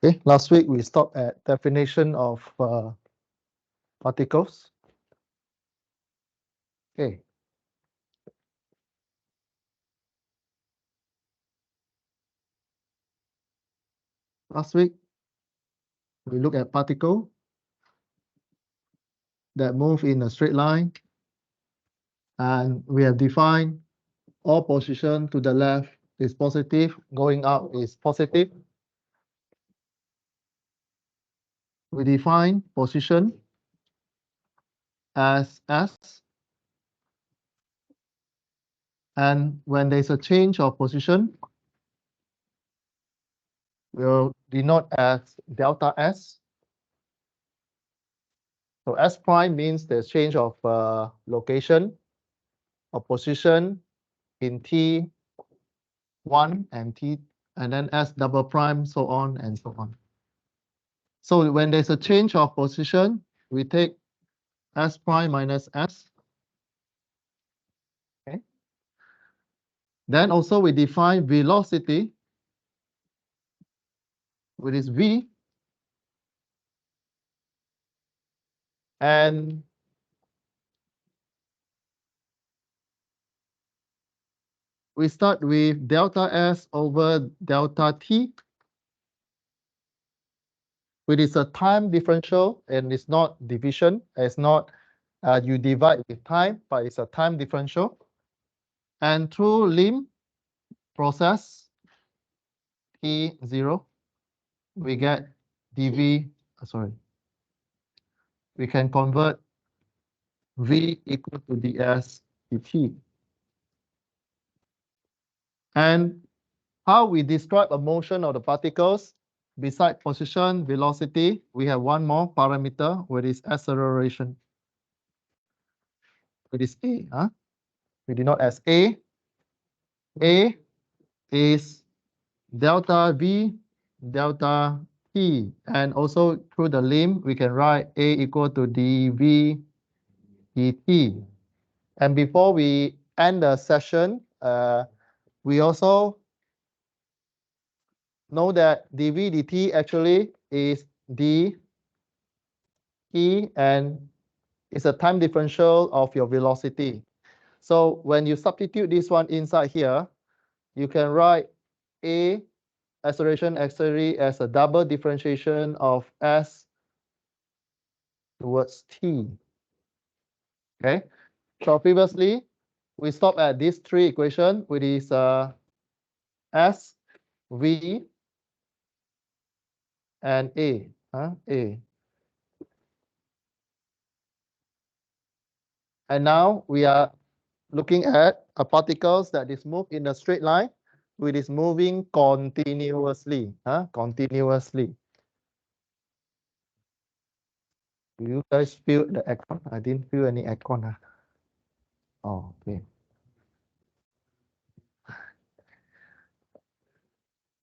Okay, last week we stopped at definition of particles. Okay. Last week we look at particle that move in a straight line, and we have defined all position to the left is positive, going up is positive. We define position as S, and when there's a change of position, we'll denote as delta S. So S prime means there's change of location or position in T1 and T, and then S double prime, so on and so on. So when there's a change of position, we take S prime minus S. Okay. Then also we define velocity, which is V, and we start with delta S over delta T, which is a time differential, and it's not division. It's not you divide with time, but it's a time differential. And through limb process T0, we get dV, we can convert V equal to ds dt. And how we describe a motion of the particles, beside position, velocity, we have one more parameter, which is acceleration. It is A. We denote as A. A is delta V, delta T. And also through the limb, we can write A equal to dV dt. And before we end the session, we also know that dV dt actually is dt, and it's a time differential of your velocity. So when you substitute this one inside here, you can write A acceleration actually as a double differentiation of S towards T. Okay, so previously we stopped at these three equations, which is S, V, and A. A. And now we are looking at a particles that is moved in a straight line, which is moving continuously. Continuously. Do you guys feel the aircon? I didn't feel any aircon. Oh, okay.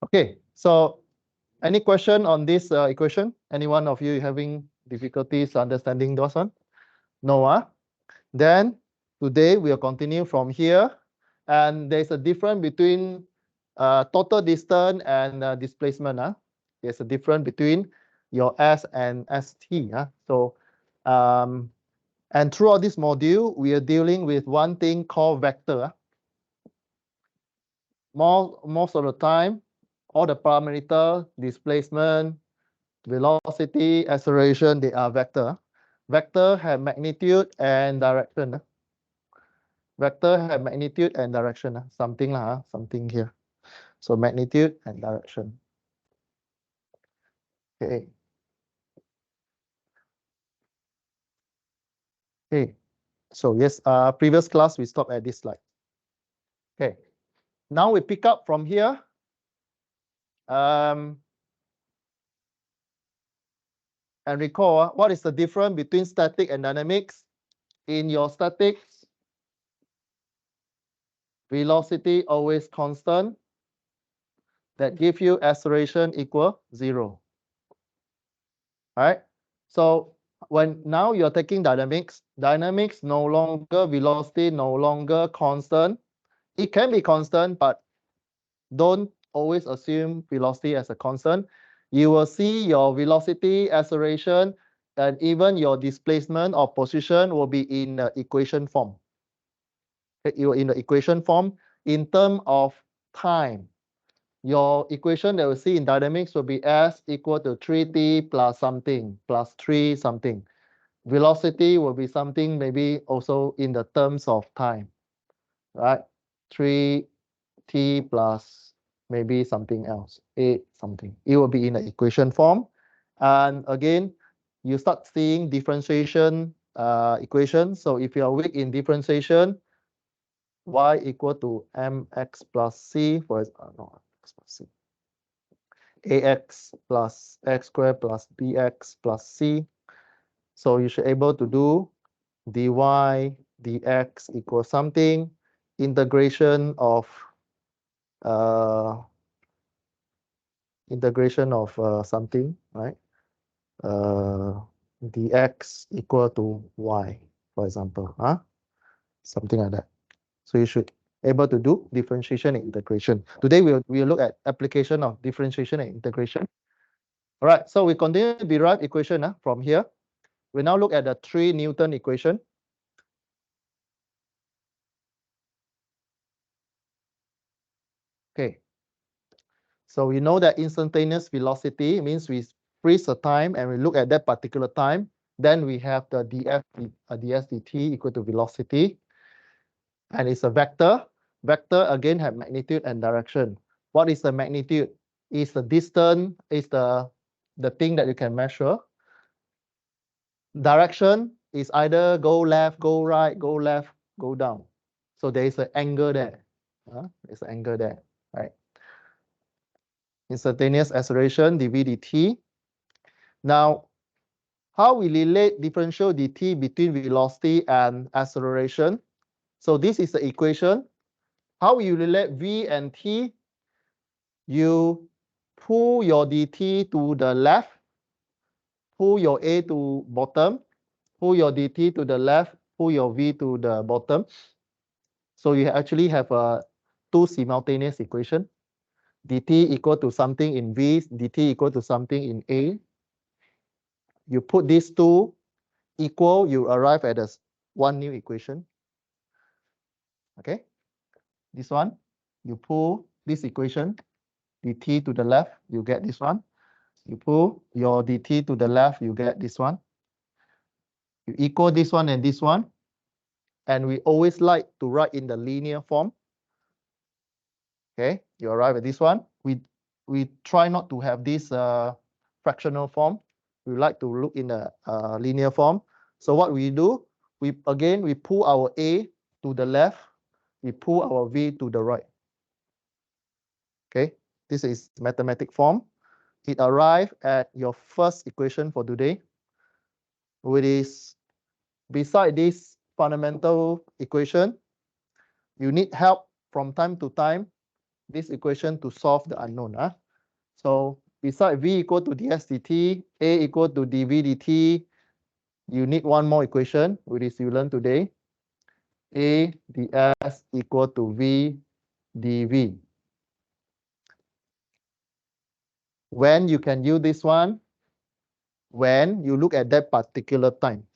Okay, so any question on this equation? Any one of you having difficulties understanding those one? No, Then today we'll continue from here, and there's a difference between total distance and displacement. There's a difference between your S and ST. So, and throughout this module, we are dealing with one thing called vector. Most of the time, all the parameter, displacement, velocity, acceleration, they are vector. Vector have magnitude and direction. Vector have magnitude and direction. Something something here. So magnitude and direction. Okay. Okay. So yes, previous class we stopped at this slide. Okay. Now we pick up from here. And recall what is the difference between static and dynamics. In your statics, velocity always constant. That give you acceleration equal 0. All right. So when now you're taking dynamics, no longer velocity, no longer constant. It can be constant, but don't always assume velocity as a constant. you will see your velocity, acceleration, and even your displacement or position will be in the equation form. Okay, you in the equation form in terms of time. Your equation that we see in dynamics will be S equal to 3t plus something plus 3 something. Velocity will be something maybe also in the terms of time, right? 3t plus maybe something else, 8 something. It will be in the equation form. And again, you start seeing differentiation equation. So if you are weak in differentiation, y equal to mx plus c, for no, x plus c, ax plus x squared plus bx plus c. So you should able to do dy dx equals something, integration of something, right? Dx equal to y, for example, something like that. So you should able to do differentiation and integration. Today we'll look at application of differentiation and integration. All right, so we continue to derive equation from here. We now look at the 3 Newton equation. Okay. So we know that instantaneous velocity means we freeze a time and we look at that particular time. Then we have the ds dt equal to velocity. And it's a vector. Vector again have magnitude and direction. What is the magnitude? Is the distance, is the thing that you can measure. Direction is either go left, go right, go left, go down. So there is an angle there. There's an angle there, right? Instantaneous acceleration, dv dt. Now, how we relate differential dt between velocity and acceleration? So this is the equation. How you relate v and t? You pull your dt to the left, pull your a to bottom, pull your dt to the left, pull your v to the bottom. So you actually have two simultaneous equation. Dt equal to something in v, dt equal to something in a. You put these two equal, you arrive at one new equation. Okay, this one, you pull this equation, dt to the left, you get this one. You pull your dt to the left, you get this one. You equal this one and this one. And we always like to write in the linear form. Okay, you arrive at this one. We try not to have this fractional form. We like to look in the linear form. So what we do, we pull our a to the left, we pull our v to the right. Okay, this is mathematic form. It arrives at your first equation for today, which is beside this fundamental equation, you need help from time to time this equation to solve the unknown. So beside v equal to ds dt, a equal to dv dt, you need one more equation, which is you learned today. A ds equal to v dv. When you can use this one? When you look at that particular time.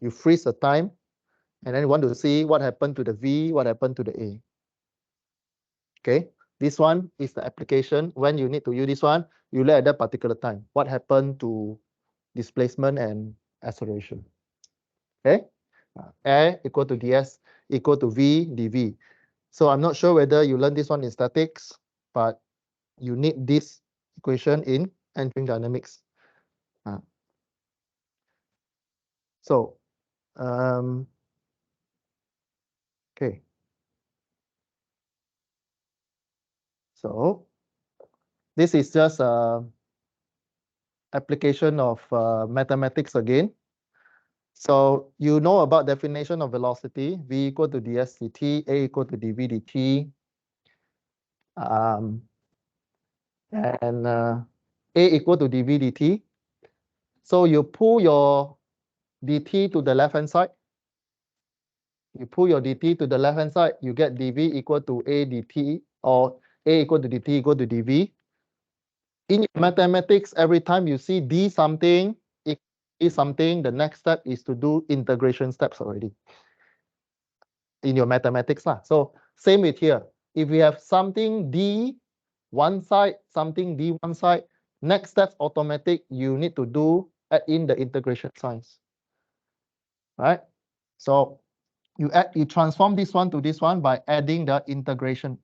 You freeze the time, and then you want to see what happened to the v, what happened to the a. Okay, this one is the application. When you need to use this one, you look at that particular time. What happened to displacement and acceleration? Okay, A equal to ds equal to v dv. So I'm not sure whether you learned this one in statics, but you need this equation in entering dynamics. So, okay. So this is just a application of mathematics again. So you know about definition of velocity, v equal to ds dt, a equal to dv dt. And a equal to dv dt. So you pull your dt to the left-hand side. You pull your dt to the left-hand side, you get dv equal to a dt, or a equal to dt equal to dv. In mathematics, every time you see d something, is something, the next step is to do integration steps already in your mathematics lah. So same with here. If we have something d one side, something d one side, next step automatic, you need to do add in the integration signs, right? So you transform this one to this one by adding the integration.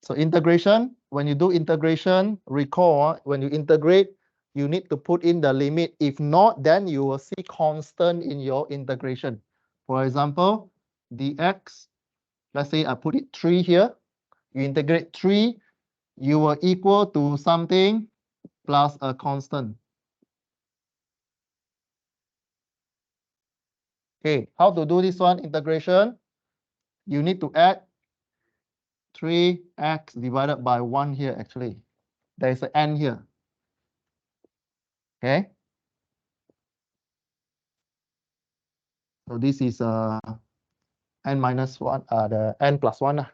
So integration, when you do integration, recall when you integrate, you need to put in the limit. If not, then you will see constant in your integration. For example, dx, let's say I put it 3 here. You integrate 3, you will equal to something plus a constant. Okay, how to do this one integration? You need to add 3x divided by 1 here actually. There is an n here. Okay. So this is n minus 1, the n plus 1.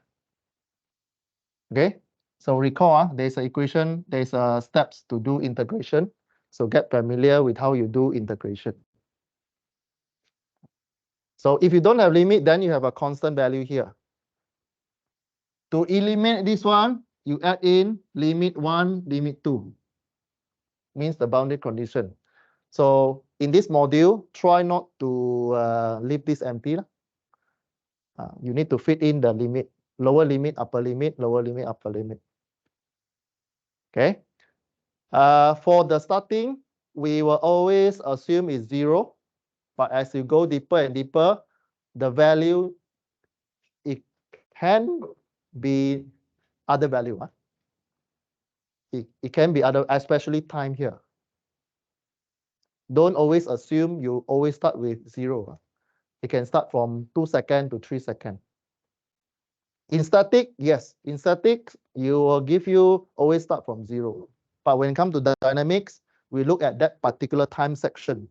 Okay. So recall, there's an equation, there's steps to do integration. So get familiar with how you do integration. So if you don't have limit, then you have a constant value here. To eliminate this one, you add in limit 1, limit 2. Means the boundary condition. So in this module, try not to leave this empty. You need to fit in the limit, lower limit, upper limit, lower limit, upper limit. Okay. For the starting, we will always assume it's 0. But as you go deeper and deeper, the value, it can be other value. It can be other, especially time here. Don't always assume you always start with 0. It can start from 2 seconds to 3 seconds. In static, yes. In static, you will give you always start from 0. But when it comes to the dynamics, we look at that particular time section,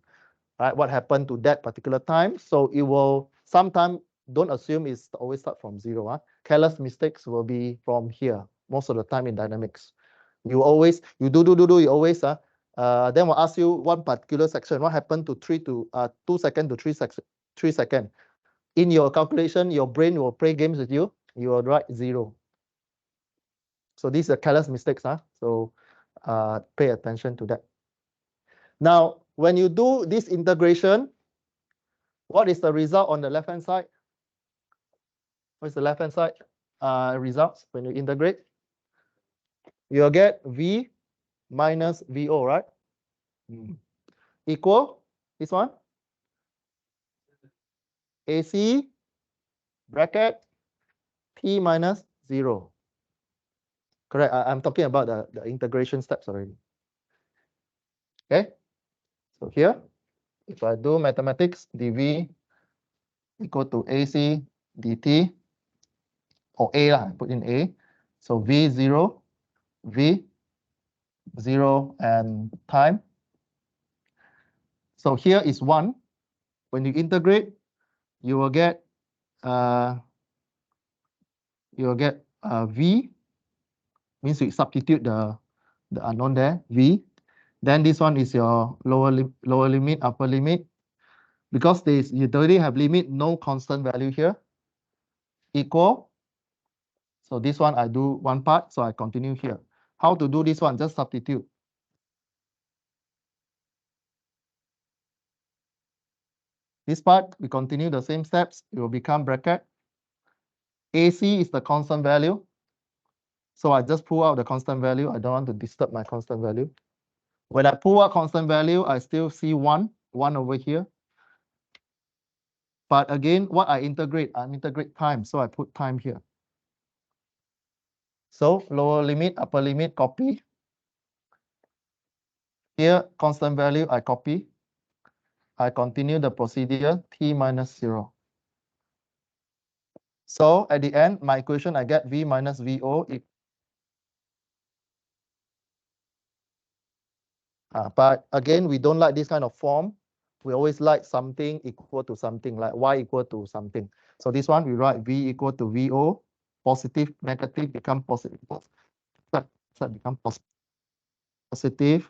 right? What happened to that particular time? So it will sometimes don't assume it's always start from 0. Careless mistakes will be from here most of the time in dynamics. You always you you always then we'll ask you one particular section. What happened to 2 seconds to 3 seconds? In your calculation, your brain will play games with you. You will write 0. So these are careless mistakes. So pay attention to that. Now, when you do this integration, what is the result on the left-hand side? What is the left-hand side results when you integrate? You'll get V minus VO, right? Equal this one? AC bracket T minus 0. Correct. I'm talking about the integration steps already. Okay. So here, if I do mathematics, dV equal to AC dt, or A lah, put in A. So V0, V, 0 and time. So here is 1. When you integrate, you will get V, means you substitute the unknown there, V. Then this one is your lower limit, upper limit. Because you already have limit, no constant value here. Equal. So this one I do one part, so I continue here. How to do this one? Just substitute. This part, we continue the same steps. It will become bracket. AC is the constant value. So I just pull out the constant value. I don't want to disturb my constant value. When I pull out constant value, I still see 1 over here. But again, what I integrate time. So I put time here. So lower limit, upper limit, copy. Here, constant value, I copy. I continue the procedure, T minus 0. So at the end, my equation, I get V minus VO. But again, we don't like this kind of form. We always like something equal to something, like Y equal to something. So this one, we write V equal to VO. Positive, negative become positive. side become positive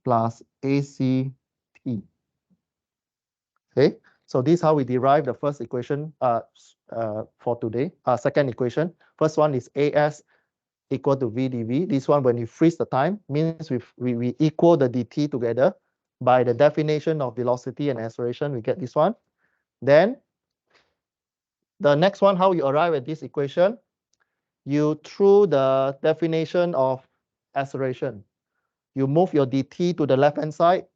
plus ACT. Okay, so this is how we derive the first equation for today. Second equation. First one is AS equal to V dV. This one, when you freeze the time, means we equal the dt together. By the definition of velocity and acceleration, we get this one. Then the next one, how you arrive at this equation, you through the definition of acceleration, you move your dt to the left-hand side,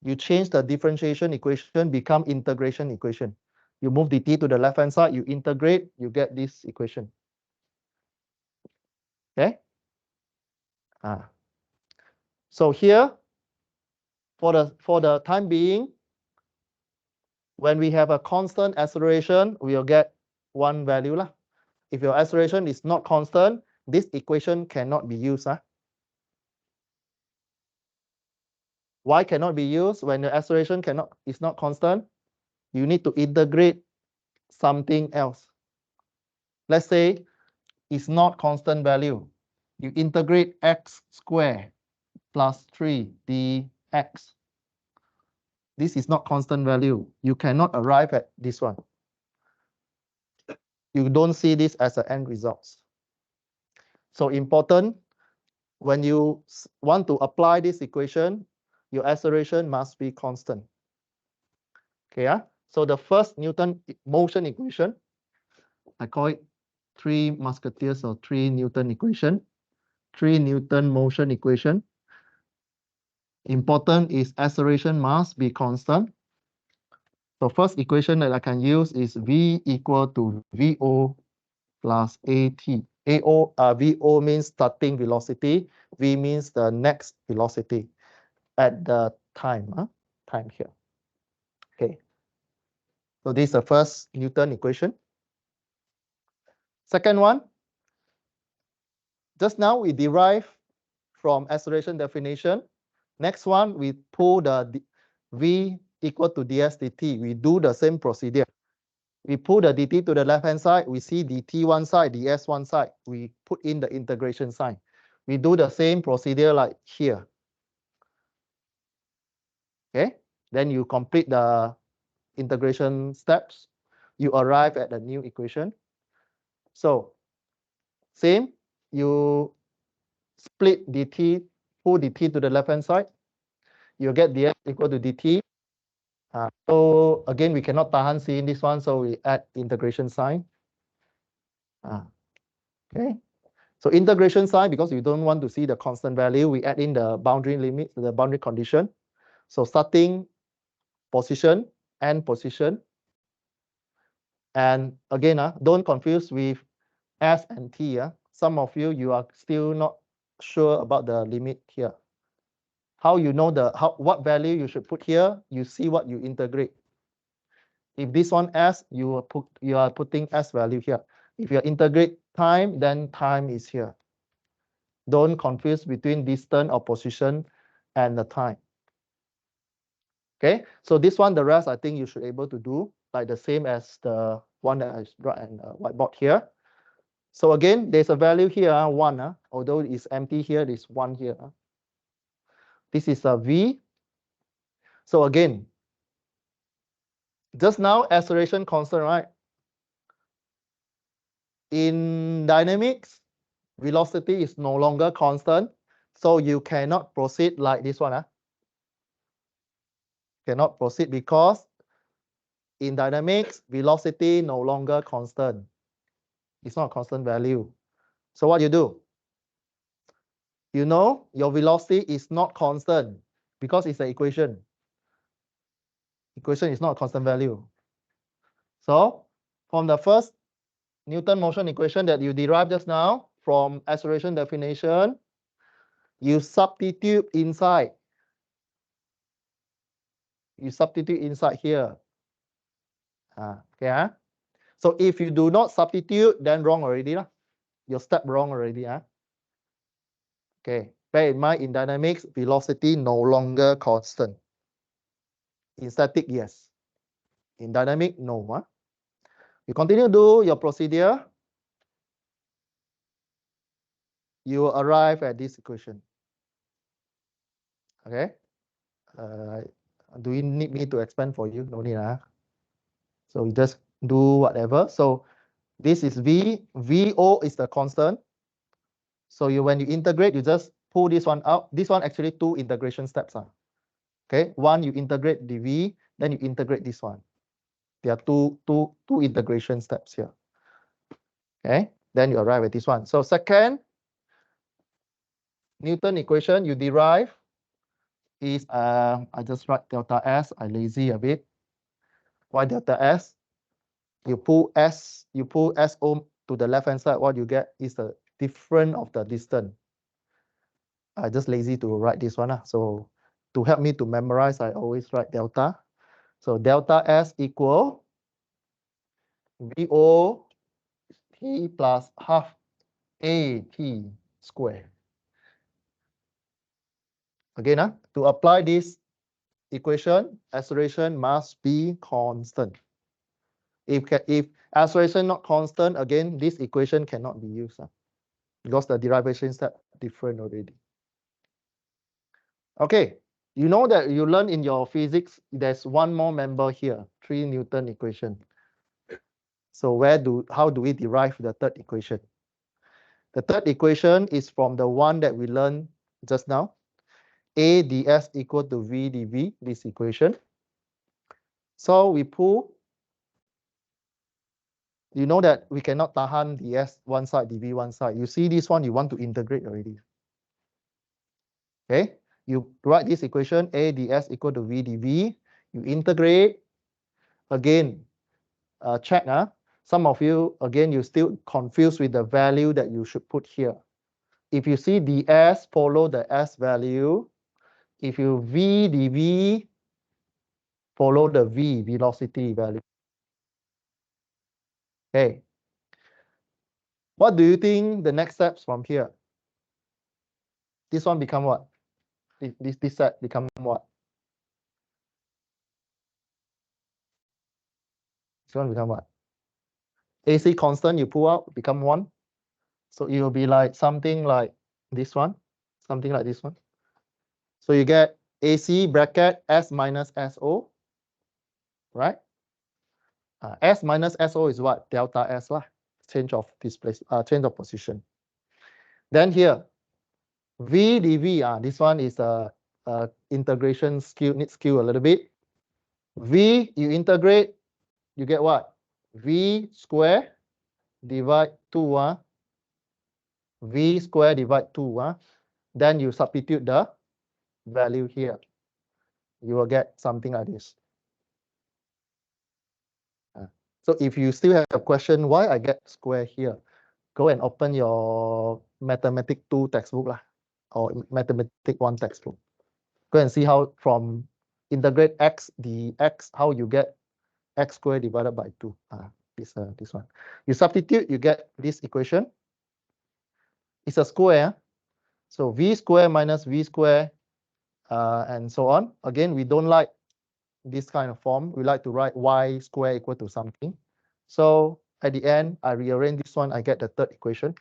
you change the differentiation equation, become integration equation. You move dt to the left-hand side, you integrate, you get this equation. Okay? So here, for the time being, when we have a constant acceleration, we'll get one value lah. If your acceleration is not constant, this equation cannot be used. Why cannot be used? When the acceleration is not constant, you need to integrate something else. Let's say it's not constant value. You integrate x squared plus 3 dx. This is not constant value. You cannot arrive at this one. You don't see this as an end result. So important, when you want to apply this equation, your acceleration must be constant. Okay, so the first Newton motion equation, I call it 3 Musketeers or 3 Newton equation. 3 Newton motion equation. Important is acceleration must be constant. So first equation that I can use is V equal to VO plus AT. VO means starting velocity. V means the next velocity at the time here. Okay. So this is the first Newton equation. Second one, just now we derive from acceleration definition. Next one, we pull the V equal to ds dt. We do the same procedure. We pull the dt to the left-hand side. We see dt one side, ds one side. We put in the integration sign. We do the same procedure like here. Okay, then you complete the integration steps. You arrive at the new equation. So same, you split dt, pull dt to the left-hand side. You get ds equal to dt. So again, we cannot tahan seeing this one, so we add integration sign. Okay. So integration sign, because you don't want to see the constant value, we add in the boundary limit, the boundary condition. So starting position, end position. And again, don't confuse with S and T. Some of you are still not sure about the limit here. How you know what value you should put here? You see what you integrate. If this one S, you are putting S value here. If you integrate time, then time is here. Don't confuse between distance or position and the time. Okay, so this one, the rest, I think you should be able to do like the same as the one that I brought and whiteboard here. So again, there's a value here, 1. Although it's empty here, there's 1 here. This is a V. So again, just now, acceleration constant, right? In dynamics, velocity is no longer constant. So you cannot proceed like this one. Cannot proceed because in dynamics, velocity no longer constant. It's not a constant value. So what you do? You know your velocity is not constant because it's an equation. Equation is not a constant value. So from the first Newton motion equation that you derived just now from acceleration definition, you substitute inside. You substitute inside here. Okay. So if you do not substitute, then wrong already. Your step wrong already. Okay. Bear in mind, in dynamics, velocity no longer constant. In static, yes. In dynamic, no. You continue to do your procedure. you will arrive at this equation. Okay. Do you need me to expand for you? No need. So you just do whatever. So this is V. VO is the constant. So when you integrate, you just pull this one out. This one actually 2 integration steps. Okay. One, you integrate the V, then you integrate this one. There are two integration steps here. Okay. Then you arrive at this one. So second Newton equation you derive is I just write delta S. I lazy a bit. Why delta S? You pull SO to the left hand side. What you get is the difference of the distance. I just lazy to write this one. So to help me to memorize, I always write delta. So delta S equal VO T plus half AT square. Again, to apply this equation, acceleration must be constant. If acceleration not constant, again, this equation cannot be used because the derivation step different already. Okay, you know that you learn in your physics, there's one more member here, 3 Newton equation. So how do we derive the third equation? The third equation is from the one that we learned just now. A ds equal to V dV, this equation. So we pull, you know that we cannot tahan ds one side, dv one side. You see this one, you want to integrate already. Okay, you write this equation, A ds equal to V dV. You integrate, again, check. Some of you, again, you still confused with the value that you should put here. If you see ds, follow the s value. If you V dV, follow the V, velocity value. Okay. What do you think the next steps from here? This one become what? This set become what? This one become what? AC constant you pull out become 1. So it will be like something like this one. Something like this one. So you get AC bracket S minus SO. Right? S minus SO is what? Delta S lah. Change of change of position. Then here, V dV. This one is a integration skill, needs skill a little bit. V, you integrate, you get what? V square divide 2. V square divide 2. Then you substitute the value here. You will get something like this. So if you still have a question, why I get square here, go and open your Mathematics 2 textbook or Mathematics 1 textbook. Go and see how from integrate x dx, how you get x squared divided by 2. This one. You substitute, you get this equation. It's a square. So v square minus v square and so on. Again, we don't like this kind of form. We like to write y square equal to something. So at the end, I rearrange this one, I get the third equation.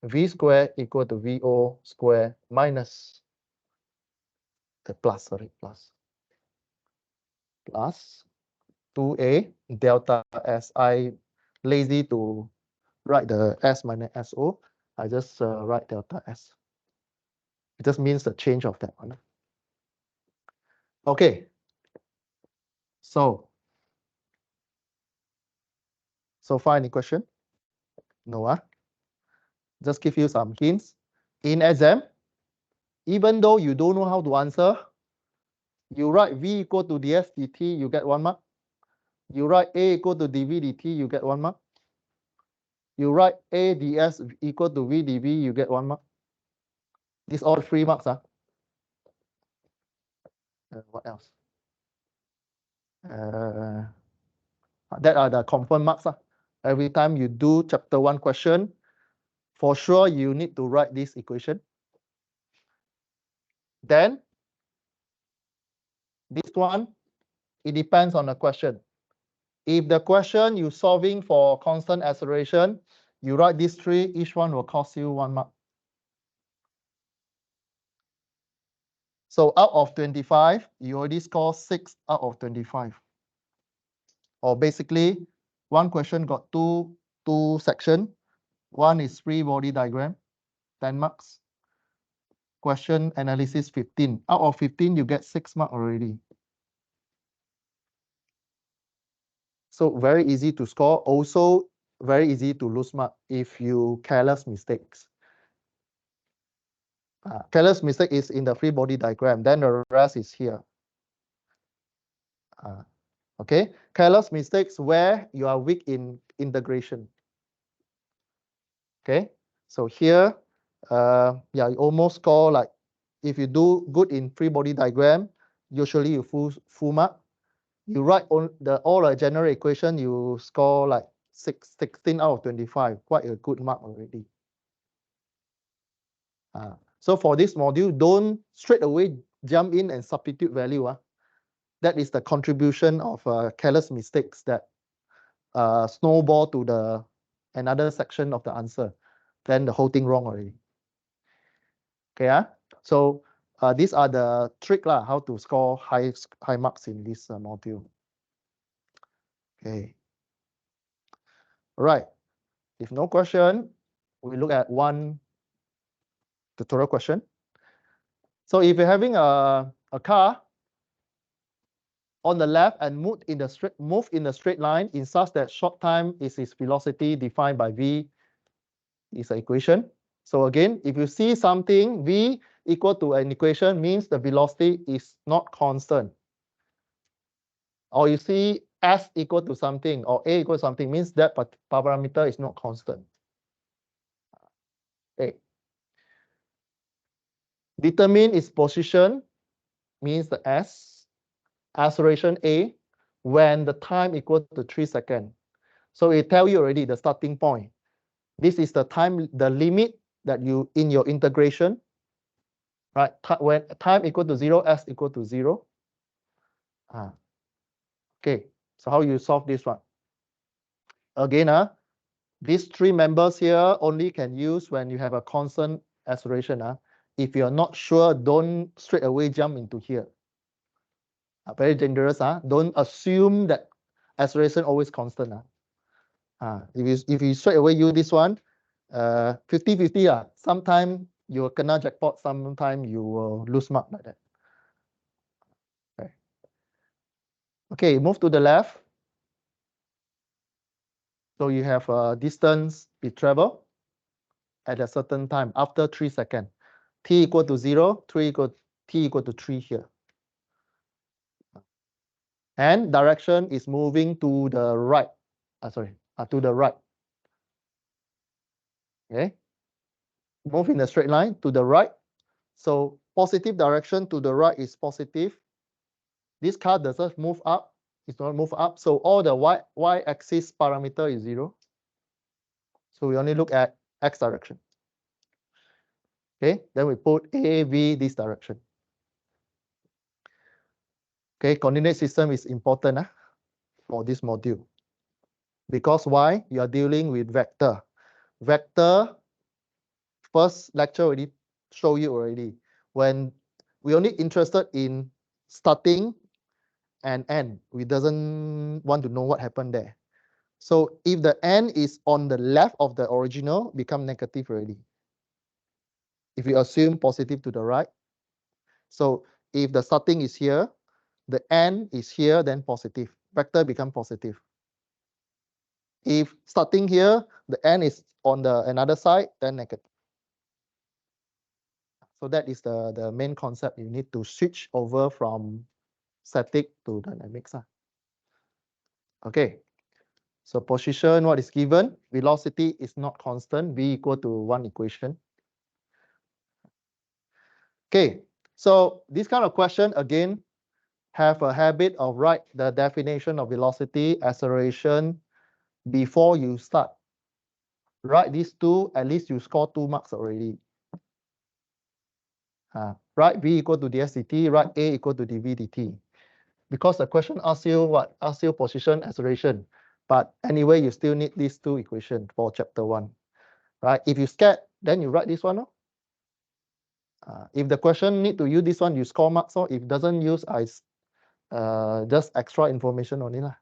V square equal to VO square minus the plus 2a delta S. I lazy to write the S minus SO. I just write delta S. It just means the change of that one. Okay. So far any question? No. Just give you some hints. In exam, even though you don't know how to answer, you write V equal to ds dt, you get 1 mark. You write A equal to dv dt, you get 1 mark. You write A ds equal to V dv, you get 1 mark. These all 3 marks. What else? That are the confirmed marks. Every time you do chapter 1 question, for sure you need to write this equation. Then this one, it depends on the question. If the question you're solving for constant acceleration, You write these three, each one will cost you 1 mark. So out of 25, you already score 6 out of 25. Or basically, one question got two sections. One is free body diagram, 10 marks. Question analysis, 15. Out of 15, you get 6 marks already. So very easy to score. Also, very easy to lose mark if you careless mistakes. Careless mistake is in the free body diagram. Then the rest is here. Okay, careless mistakes where you are weak in integration. Okay, so here, yeah, you almost score like, if you do good in free body diagram, usually you full mark. You write all the general equation, you score like 16 out of 25, quite a good mark already. So for this module, don't straight away jump in and substitute value. That is the contribution of careless mistakes that snowball to the another section of the answer. Then the whole thing wrong already. Okay, so these are the trick how to score high marks in this module. Okay. All right. If no question, we look at one tutorial question. So if you're having a car on the left and move in the straight line in such that short time is its velocity defined by v is an equation. So again, if you see something v equal to an equation, means the velocity is not constant. Or you see s equal to something or a equal to something, means that parameter is not constant. Okay. Determine its position means the s, acceleration a, when the time equal to 3 seconds. So it tell you already the starting point. This is the time, the limit that you in your integration, right? When time equal to 0, s equal to 0. Okay, so how you solve this one? Again, these three members here only can use when you have a constant acceleration. If you're not sure, don't straight away jump into here. Very dangerous. Don't assume that acceleration always constant. If you straight away use this one, 50-50. Sometime you will kena jackpot, sometime you will lose mark like that. Okay, move to the left. So you have a distance be traveled at a certain time after 3 seconds. T equal to 0, t equal to 3 here. And direction is moving to the right. To the right. Okay. Move in a straight line to the right. So positive direction to the right is positive. This car doesn't move up. It's not move up. So all the y-axis parameter is 0. So we only look at x direction. Okay, then we put A, V, this direction. Okay, coordinate system is important for this module. Because why? You are dealing with vector. Vector, first lecture already show you already. When we only interested in starting and end, we doesn't want to know what happened there. So if the end is on the left of the original, become negative already. If you assume positive to the right. So if the starting is here, the end is here, then positive. Vector become positive. If starting here, the end is on the another side, then negative. So that is the main concept. You need to switch over from static to dynamics. Okay. So position, what is given? Velocity is not constant. V equal to 1 equation. Okay. So this kind of question, again, have a habit of write the definition of velocity, acceleration before you start. Write these two, at least you score 2 marks already. Write V equal to ds dt, write A equal to dv dt. Because the question asks you what? Asks you position, acceleration. But anyway, you still need these two equations for chapter 1, right? If you scared, then you write this one. No? If the question need to use this one, you score marks. So if doesn't use, I just extra information only lah.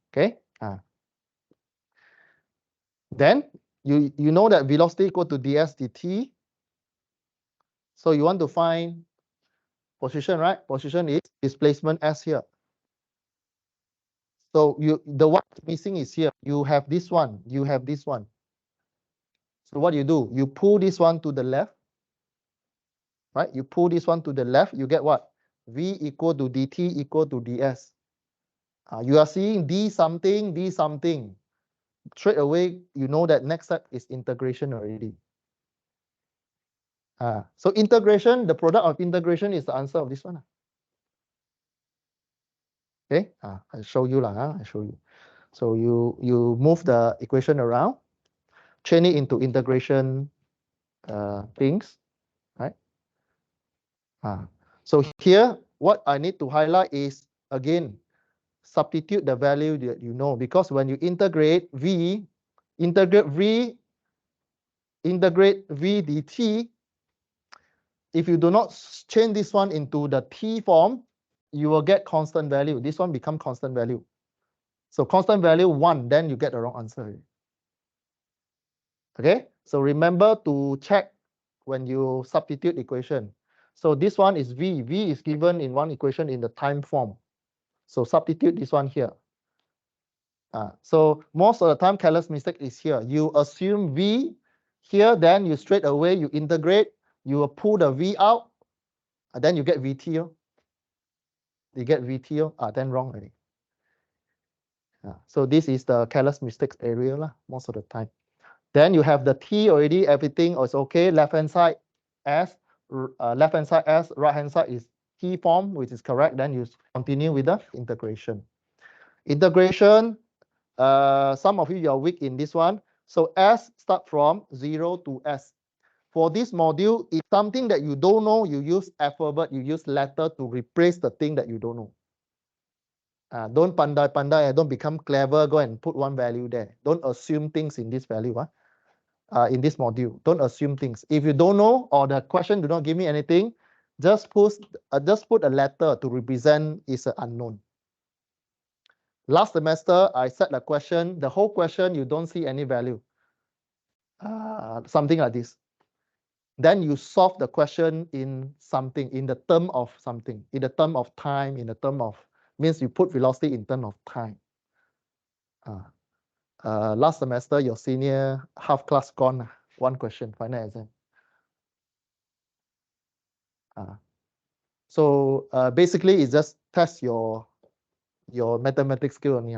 Okay. Then you know that velocity equal to ds dt. So you want to find position, right? Position is displacement s here. So the one missing is here. You have this one. You have this one. So what do? You pull this one to the left, right? You pull this one to the left. You get what? V equal to dt equal to ds. You are seeing d something, d something. Straight away, you know that next step is integration already. So integration, the product of integration is the answer of this one. Okay, I'll show you lah. I show you. So you move the equation around, chain it into integration things, right? So here, what I need to highlight is again substitute the value that you know, because when you integrate v dt, if you do not change this one into the t form, you will get constant value. This one become constant value. So constant value 1, then you get the wrong answer. Okay, so remember to check when you substitute equation. So this one is v. V is given in one equation in the time form. So substitute this one here. So most of the time, careless mistake is here. You assume v here, then you straight away you integrate. You will pull the v out, and then you get vt. You get vt. Then wrong already. So this is the careless mistakes area lah, most of the time. Then you have the t already. Everything is okay. Left hand side s, right hand side is t form, which is correct. Then you continue with the integration. Integration. Some of you are weak in this one. So S start from 0 to S. For this module, if something that you don't know, you use alphabet, you use letter to replace the thing that you don't know. Don't pandai, don't become clever, go and put one value there. Don't assume things in this value. In this module, don't assume things. If you don't know or the question do not give me anything, just put a letter to represent is an unknown. Last semester, I set a question. The whole question, you don't see any value. Something like this. Then you solve the question in something, in the term of something, in the term of time, in the term of, means you put velocity in term of time. Last semester, your senior half class gone, one question, final exam. So basically, it just test your mathematics skill only.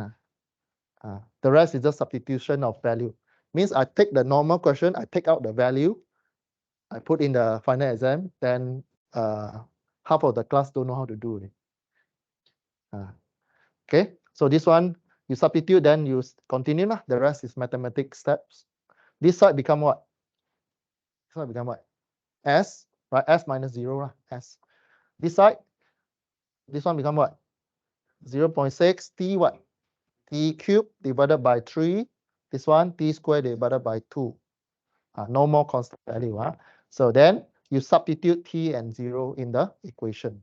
The rest is just substitution of value. Means I take the normal question, I take out the value, I put in the final exam, then half of the class don't know how to do it. Okay, so this one, you substitute, then you continue. The rest is mathematics steps. This side become what? This side become what? S, right? S minus 0, S. This side, this one become what? 0.6 t what? T cubed divided by 3. This one, t squared divided by 2. No more constant value. So then you substitute t and 0 in the equation.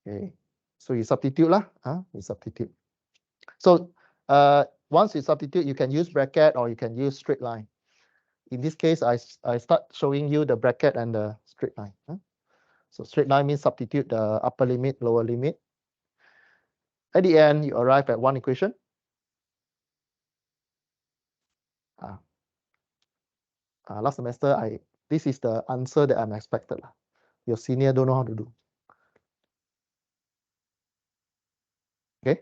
Okay, so you substitute lah. You substitute. So once you substitute, you can use bracket or you can use straight line. In this case, I start showing you the bracket and the straight line. So straight line means substitute the upper limit, lower limit. At the end, you arrive at one equation. Last semester, this is the answer that I'm expected. Your senior don't know how to do. Okay,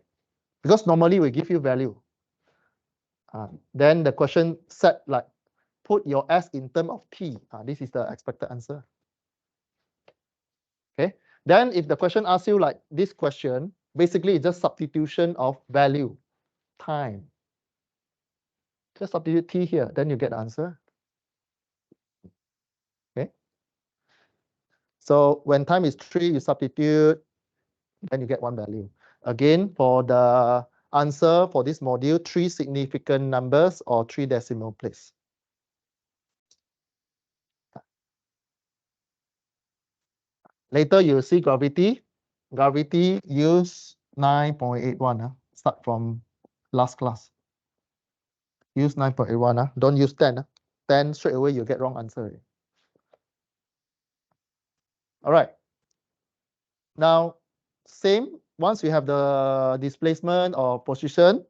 because normally we give you value. Then the question set like put your S in term of T. This is the expected answer. Okay, then if the question asks you like this question, basically it's just substitution of value, time. Just substitute T here, then you get the answer. Okay. So when time is 3, you substitute, then you get one value. Again, for the answer for this module, 3 significant numbers or 3 decimal place. Later, you'll see gravity. Gravity use 9.81. Start from last class. Use 9.81. Don't use 10. 10 straight away, you get wrong answer. All right. Now, same. Once you have the displacement or position,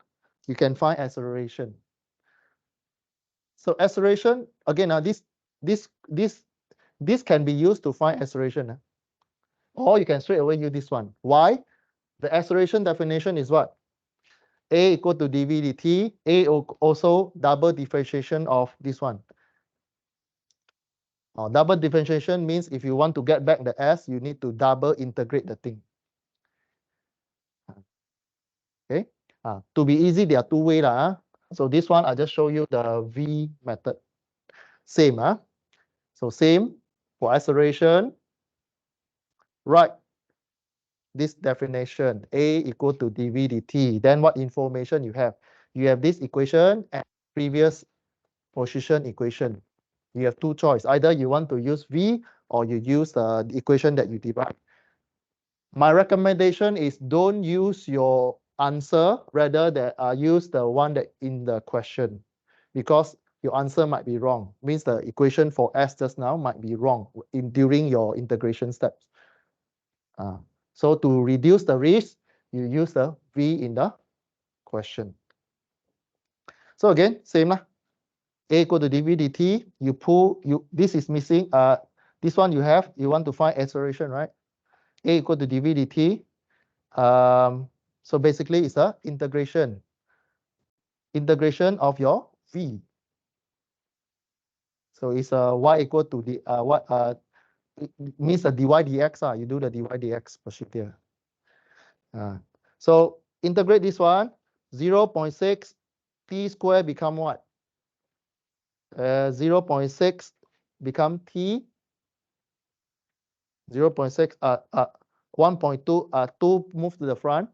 you can find acceleration. So acceleration, again, this can be used to find acceleration. Or you can straight away use this one. Why? The acceleration definition is what? A equal to dv dt. A also double differentiation of this one. Double differentiation means if you want to get back the s, you need to double integrate the thing. Okay. To be easy, there are two ways. So this one, I just show you the V method. Same. So same for acceleration. Write this definition. A equal to dv dt. Then what information you have? You have this equation and previous position equation. You have two choices. Either you want to use V or you use the equation that you derived. My recommendation is don't use your answer, rather than use the one that in the question, because your answer might be wrong. Means the equation for S just now might be wrong during your integration steps. So to reduce the risk, you use the V in the question. So again, same lah. A equal to dv dt. This is missing. This one you want to find acceleration, right? A equal to dv dt. So basically, it's a integration of your V. So it's y equal to the it means the dy dx. You do the dy dx procedure. So integrate this one. 0.6 t squared become what? 0.6 become t. 0.6 1.2 2 move to the front.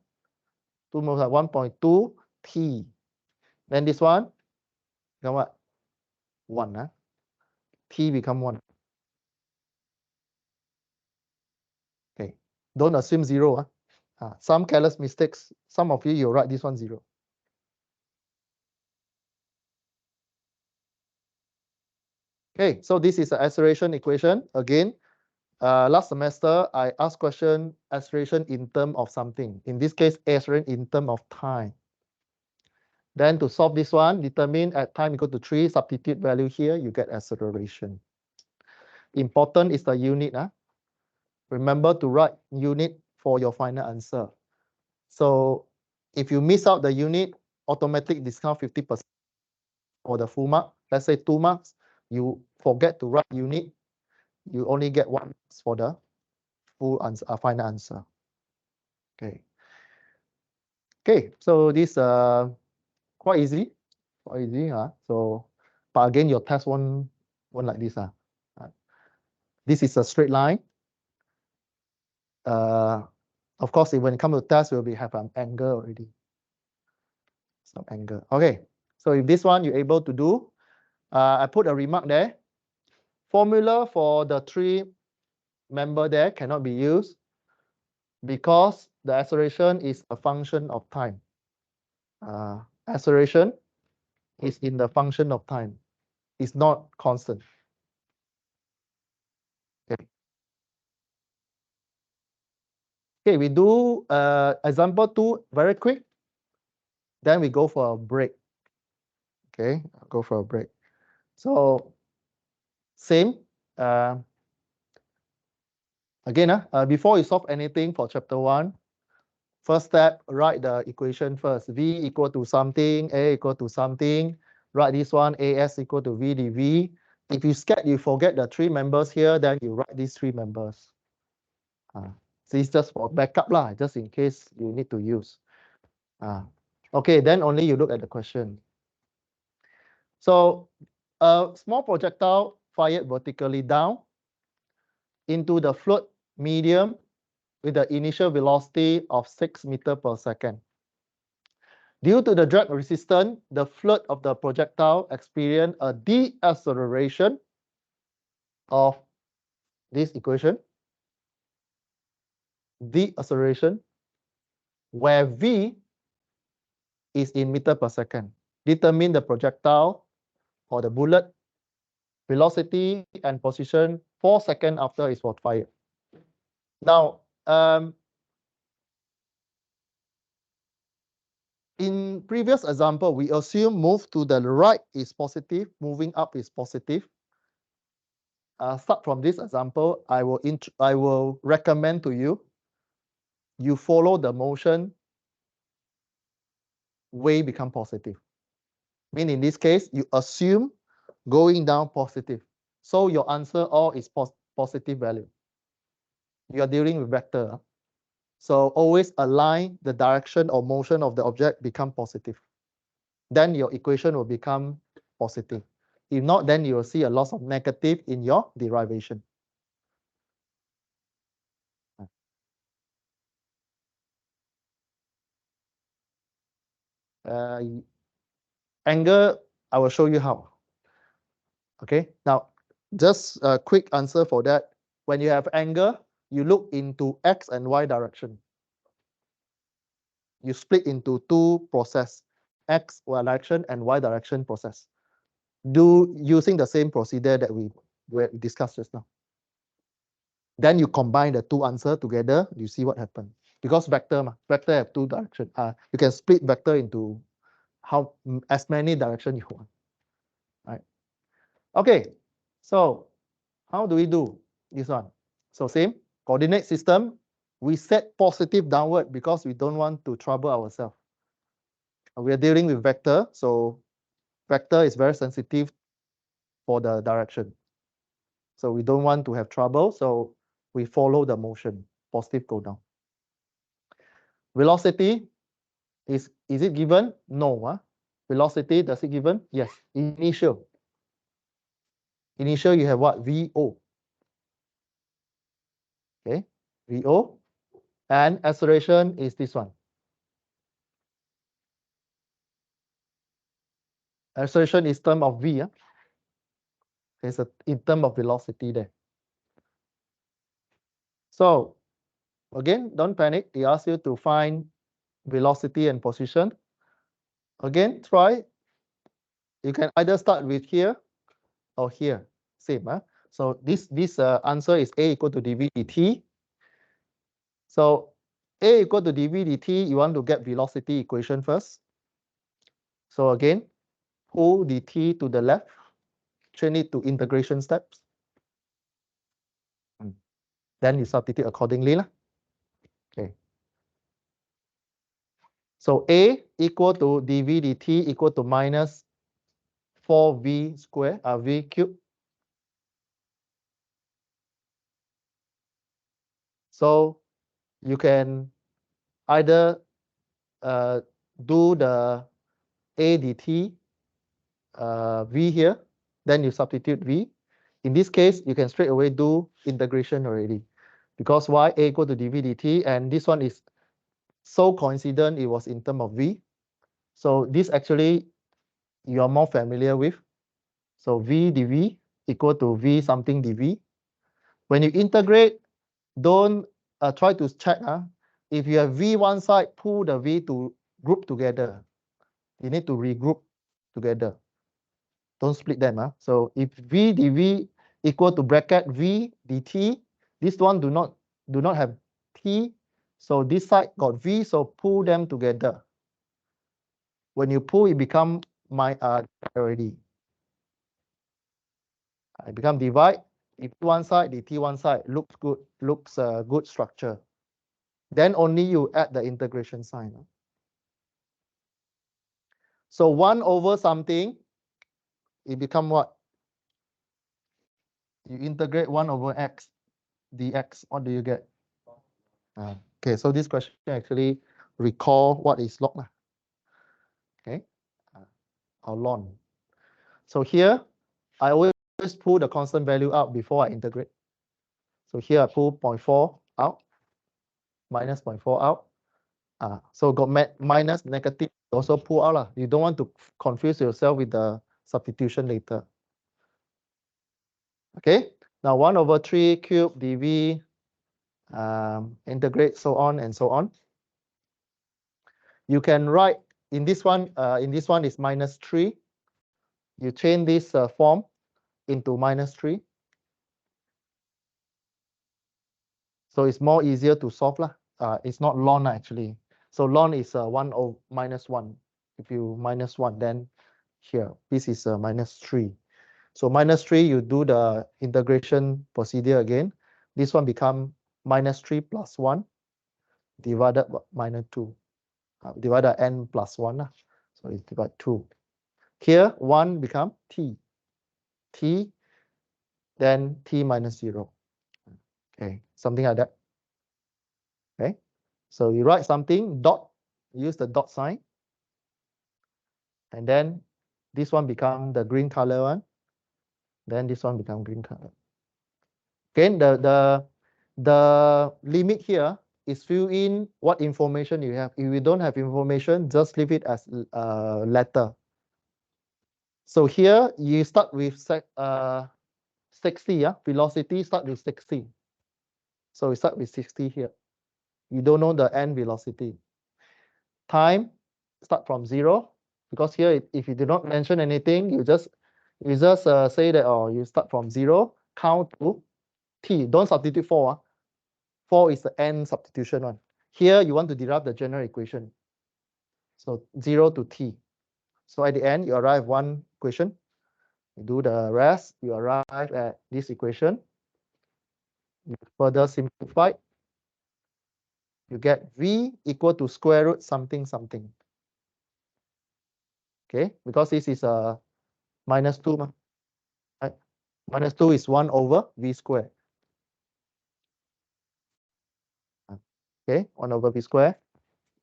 2 moves at 1.2 t. Then this one become what? 1. T become 1. Okay. Don't assume 0. Some careless mistakes. Some of you write this one 0. Okay, so this is the acceleration equation. Again, last semester, I asked question acceleration in terms of something. In this case, acceleration in terms of time. Then to solve this one, determine at time equal to 3, substitute value here, you get acceleration. Important is the unit. Remember to write unit for your final answer. So if you miss out the unit, automatic discount 50% for the full mark. Let's say 2 marks, you forget to write unit, you only get 1 for the full answer, final answer. Okay. Okay, so this quite easy. So, but again, your test won't like this. This is a straight line. Of course, when it comes to test, we'll have an angle already. Some angle. Okay, so if this one you're able to do, I put a remark there. Formula for the 3 member there cannot be used because the acceleration is a function of time. Acceleration is in the function of time. It's not constant. Okay. Okay, we do example 2 very quick. Then we go for a break. Okay, go for a break. So same. Again, before you solve anything for chapter 1, first step, write the equation first. V equal to something, A equal to something. Write this one, AS equal to V dV. If you scared you forget the 3 members here, then you write these 3 members. So it's just for backup lah, just in case you need to use. Okay, then only you look at the question. So a small projectile fired vertically down into the fluid medium with the initial velocity of 6 meters per second. Due to the drag resistance, the float of the projectile experienced a deceleration of this equation, deceleration, where V is in meter per second. Determine the projectile or the bullet velocity and position 4 seconds after it was fired. Now, in previous example, we assume move to the right is positive, moving up is positive. Start from this example, I will recommend to you, you follow the motion, way become positive. Mean in this case, you assume going down positive. So your answer all is positive value. You are dealing with vector. So always align the direction or motion of the object become positive. Then your equation will become positive. If not, then you will see a loss of negative in your derivation. Angle, I will show you how. Okay, now just a quick answer for that. When you have angle, you look into X and Y direction. You split into two process, X direction and Y direction process. Do using the same procedure that we discussed just now. Then you combine the two answers together, you see what happens. Because vector have two directions. You can split vector into as many directions you want. Right? Okay, so how do we do this one? So same coordinate system, we set positive downward because we don't want to trouble ourselves. We are dealing with vector, so vector is very sensitive for the direction. So we don't want to have trouble, so we follow the motion, positive go down. Velocity, is it given? No. Velocity, does it given? Yes. Initial. Initial, you have what? VO. Okay, VO. And acceleration is this one. Acceleration is term of V. There's in term of velocity there. So again, don't panic. He asks you to find velocity and position. Again, try. You can either start with here or here. Same. So this answer is A equal to dv dt. So A equal to dv dt, you want to get velocity equation first. So again, pull dt to the left, change it to integration steps. Then you substitute accordingly. Okay. So A equal to dv dt equal to minus 4v square, v cube. So you can either do the A dt v here, then you substitute v. In this case, you can straight away do integration already. Because y a equal to dv dt, and this one is so coincident, it was in terms of v. So this actually you are more familiar with. So v dv equal to v something dv. When you integrate, don't try to check. If you have v one side, pull the v to group together. You need to regroup together. Don't split them. So if v dv equal to bracket v dt, this one do not have t. So this side got v, so pull them together. When you pull, it become already. It become divide. If one side, dt one side, looks good, good structure. Then only you add the integration sign. So 1 over something, it become what? You integrate 1 over x dx. What do you get? Okay, so this question actually recall what is log. Okay, or ln. So here, I always pull the constant value out before I integrate. So here I pull 0.4 out. minus 0.4 out. So got minus negative, also pull out lah. You don't want to confuse yourself with the substitution later. Okay, now 1/3 cube dv, integrate so on and so on. You can write in this one is -3. You change this form into -3. So it's more easier to solve lah. It's not ln actually. So ln is 1 over -1. If you -1, then here this is -3. So -3, you do the integration procedure again. This one become -3 plus 1 divided by -2. Divided n plus 1 lah. So it's divided 2. Here 1 become t. T, then t minus 0. Okay, something like that. Okay, so you write something, dot, use the dot sign. And then this one become the green color one. Then this one become green color. Again, the limit here is fill in what information you have. If you don't have information, just leave it as letter. So here you start with 60, yeah? Velocity start with 60. So we start with 60 here. You don't know the end velocity. Time start from 0, because here if you do not mention anything, you just say that, oh, you start from 0, count to t. Don't substitute 4. 4 is the end substitution one. Here you want to derive the general equation. So 0 to t. So at the end you arrive one equation. You do the rest, you arrive at this equation. You further simplify. You get v equal to square root something something. Okay, because this is a -2. Right? -2 is 1 over v squared. Okay, 1 over v squared.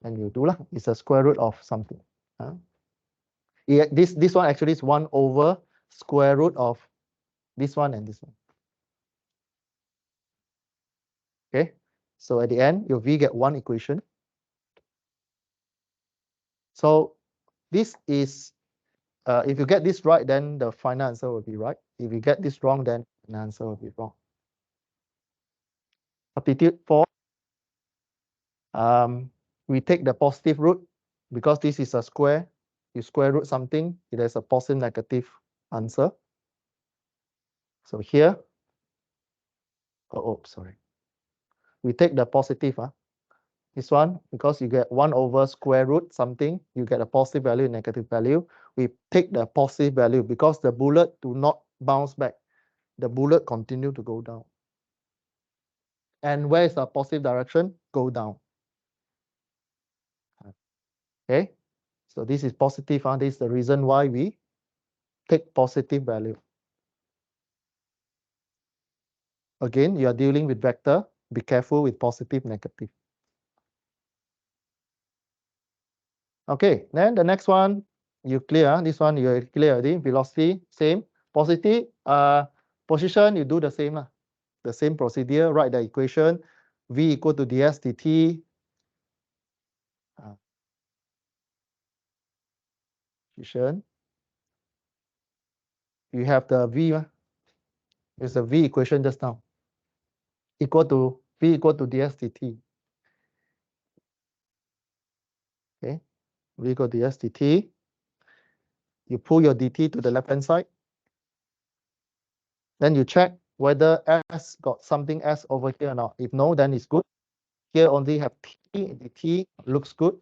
And you do lah. It's a square root of something. Yeah, this one actually is 1 over square root of this one and this one. Okay, so at the end, your v get one equation. So this is, if you get this right, then the final answer will be right. If you get this wrong, then the answer will be wrong. Substitute for, we take the positive root, because this is a square. You square root something, it has a positive negative answer. So here, sorry. We take the positive, this one, because you get 1 over square root something, you get a positive value and negative value. We take the positive value because the bullet do not bounce back. The bullet continue to go down. And where is the positive direction? Go down. Okay, so this is positive. This is the reason why we take positive value. Again, you are dealing with vector. Be careful with positive, negative. Okay, then the next one, you clear. This one you clear already. Velocity, same. Positive, position, you do the same. The same procedure, write the equation. V equal to ds dt. Position. You have the V. It's the V equation just now. Equal to V equal to ds dt. Okay, V equal to ds dt. You pull your dt to the left-hand side. Then you check whether s got something s over here or not. If no, then it's good. Here only have t. The t looks good.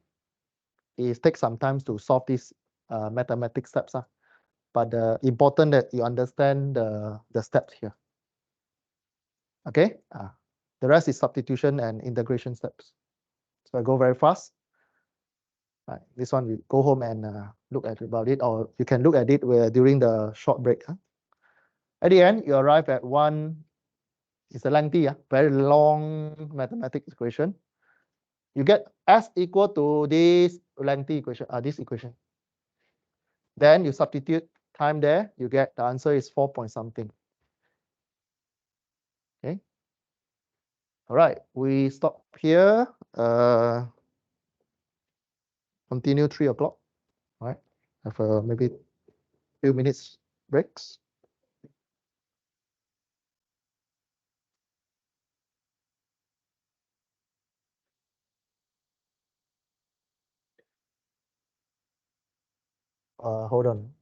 It takes some time to solve these mathematics steps. But important that you understand the steps here. Okay, the rest is substitution and integration steps. So I go very fast. Right, this one we go home and look at about it, or you can look at it during the short break. At the end, you arrive at one. It's a lengthy, very long mathematics equation. You get s equal to this lengthy equation, this equation. Then you substitute time there, you get the answer is 4 point something. Okay. All right, we stop here. Continue 3 o'clock. All right, have a maybe few minutes breaks. Hold on.